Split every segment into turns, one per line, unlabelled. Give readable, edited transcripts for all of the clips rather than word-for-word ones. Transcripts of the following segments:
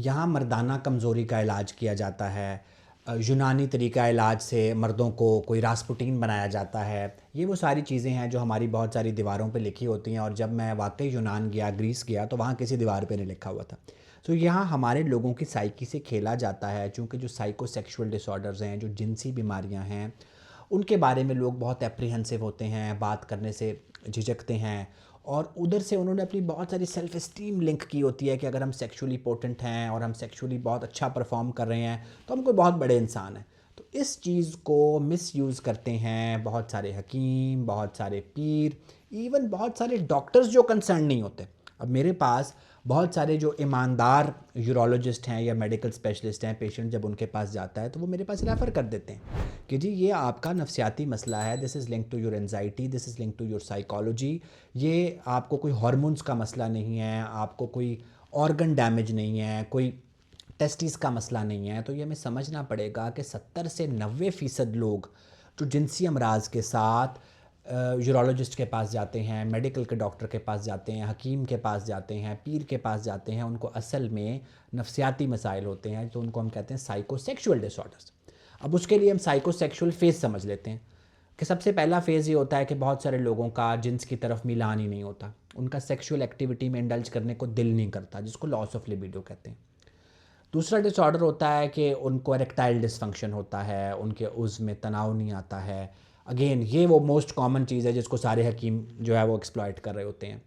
यहाँ मर्दाना कमज़ोरी का इलाज किया जाता है। यूनानी तरीका इलाज से मर्दों को कोई रास्पुटीन बनाया जाता है। ये वो सारी चीज़ें हैं जो हमारी बहुत सारी दीवारों पे लिखी होती हैं, और जब मैं वाकई यूनान गया, ग्रीस गया, तो वहाँ किसी दीवार पे नहीं लिखा हुआ था। तो यहाँ हमारे लोगों की साइकी से खेला जाता है, चूँकि जो साइकोसेक्सुअल डिसऑर्डर्स हैं, जो जिनसी बीमारियाँ हैं, उनके बारे में लोग बहुत एप्रीहेंसिव होते हैं, बात करने से झिझकते हैं। और उधर से उन्होंने अपनी बहुत सारी सेल्फ इस्टीम लिंक की होती है कि अगर हम सेक्सुअली पोटेंट हैं और हम सेक्सुअली बहुत अच्छा परफॉर्म कर रहे हैं तो हम कोई बहुत बड़े इंसान हैं। तो इस चीज़ को मिसयूज़ करते हैं बहुत सारे हकीम, बहुत सारे पीर, इवन बहुत सारे डॉक्टर्स जो कंसर्न नहीं होते। अब मेरे पास बहुत सारे जो ईमानदार यूरोलॉजिस्ट हैं या मेडिकल स्पेशलिस्ट हैं, पेशेंट जब उनके पास जाता है तो वो मेरे पास रेफ़र कर देते हैं कि जी ये आपका नफ्सियाती मसला है, this is link to your anxiety, this is link to your psychology. ये आपको कोई हार्मोन्स का मसला नहीं है, आपको कोई ऑर्गन डैमेज नहीं है, कोई टेस्टिस का मसला नहीं है। तो ये हमें समझना पड़ेगा कि 70 से 90% लोग जो जिनसी अमराज के साथ यूरोलॉजिस्ट के पास जाते हैं, मेडिकल के डॉक्टर के पास जाते हैं, हकीम के पास जाते हैं, पीर के पास जाते हैं, उनको असल में नफ्सियाती मसाइल होते हैं, तो उनको हम कहते हैं साइकोसेक्सुअल डिसऑर्डर्स। अब उसके लिए हम साइकोसेक्सुअल फेज़ समझ लेते हैं कि सबसे पहला फेज़ ये होता है कि बहुत सारे लोगों का जिन्स की तरफ मिलान ही नहीं होता, उनका सेक्सुअल एक्टिविटी में इंडल्ज करने को दिल नहीं करता, जिसको लॉस ऑफ लिबिडो कहते हैं। दूसरा डिसऑर्डर होता है कि उनको इरेक्टाइल डिसफंक्शन होता है, उनके उज़्व में तनाव नहीं आता है। अगेन ये वो मोस्ट कॉमन चीज़ है जिसको सारे हकीम जो है वो एक्सप्लॉइट कर रहे होते हैं।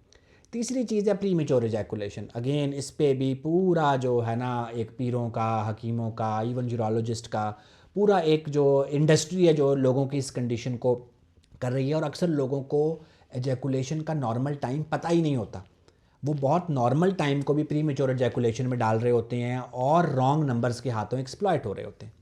तीसरी चीज़ है प्रीमेच्योर इजैकुलेशन। अगेन इस पे भी पूरा जो है ना, एक पीरों का, हकीमों का, इवन यूरोलॉजिस्ट का पूरा एक जो इंडस्ट्री है जो लोगों की इस कंडीशन को कर रही है। और अक्सर लोगों को एजैकुलेशन का नॉर्मल टाइम पता ही नहीं होता, वो बहुत नॉर्मल टाइम को भी प्री मेच्योर एजैकुलेशन में डाल रहे होते हैं और रॉन्ग नंबर्स के हाथों एक्सप्लॉइट हो रहे होते हैं।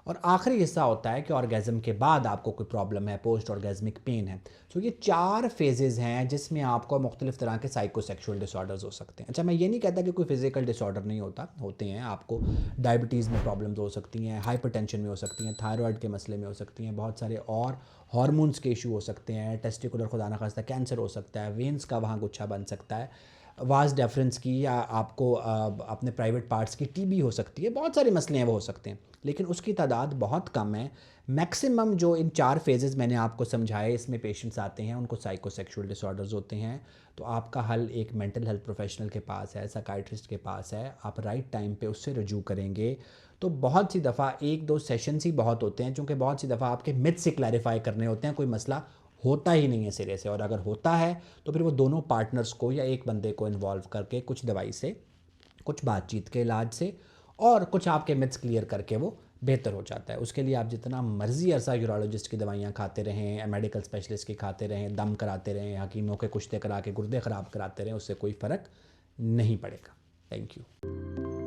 और आखिरी हिस्सा होता है कि ऑर्गेज़म के बाद आपको कोई प्रॉब्लम है, पोस्ट ऑर्गेज़मिक पेन है। तो ये 4 फेजेज़ हैं जिसमें आपको मुख्तलिफ तरह के साइकोसेक्सुअल डिसऑर्डर्स हो सकते हैं। अच्छा, मैं ये नहीं कहता कि कोई फिजिकल डिसऑर्डर नहीं होता, होते हैं। आपको डायबिटीज़ में प्रॉब्लम्स हो सकती हैं, हाइपरटेंशन में हो सकती हैं, थायराइड के मसले में हो सकती हैं, बहुत सारे और हार्मोन्स के इशू हो सकते हैं, टेस्टिकुलर खुदा न खास्ता कैंसर हो सकता है, वेन्स का वहाँ गुच्छा बन सकता है, वास डेफरेंस की, या आपको अपने प्राइवेट पार्ट्स की टीबी हो सकती है। बहुत सारे मसले हैं वो हो सकते हैं, लेकिन उसकी तादाद बहुत कम है। मैक्सिमम जो इन 4 फेजेस मैंने आपको समझाए इसमें पेशेंट्स आते हैं, उनको साइकोसेक्सुअल डिसऑर्डर्स होते हैं। तो आपका हल एक मेंटल हेल्थ प्रोफेशनल के पास है, साइकाइट्रिस्ट के पास है। आप राइट टाइम पे उससे रजू करेंगे तो बहुत सी दफ़ा 1-2 सेशंस ही बहुत होते हैं, क्योंकि बहुत सी दफ़ा आपके मिथ से क्लैरिफाई करने होते हैं, कोई मसला होता ही नहीं है सिरे से। और अगर होता है तो फिर वो दोनों पार्टनर्स को या एक बंदे को इन्वॉल्व करके कुछ दवाई से, कुछ बातचीत के इलाज से और कुछ आपके मिथ्स क्लियर करके वो बेहतर हो जाता है। उसके लिए आप जितना मर्जी अरसा यूरोलॉजिस्ट की दवाइयाँ खाते रहें, मेडिकल स्पेशलिस्ट की खाते रहें, दम कराते रहें, हकीमों के कुश्ते करा के गुर्दे ख़राब कराते रहें, उससे कोई फ़र्क नहीं पड़ेगा। Thank you.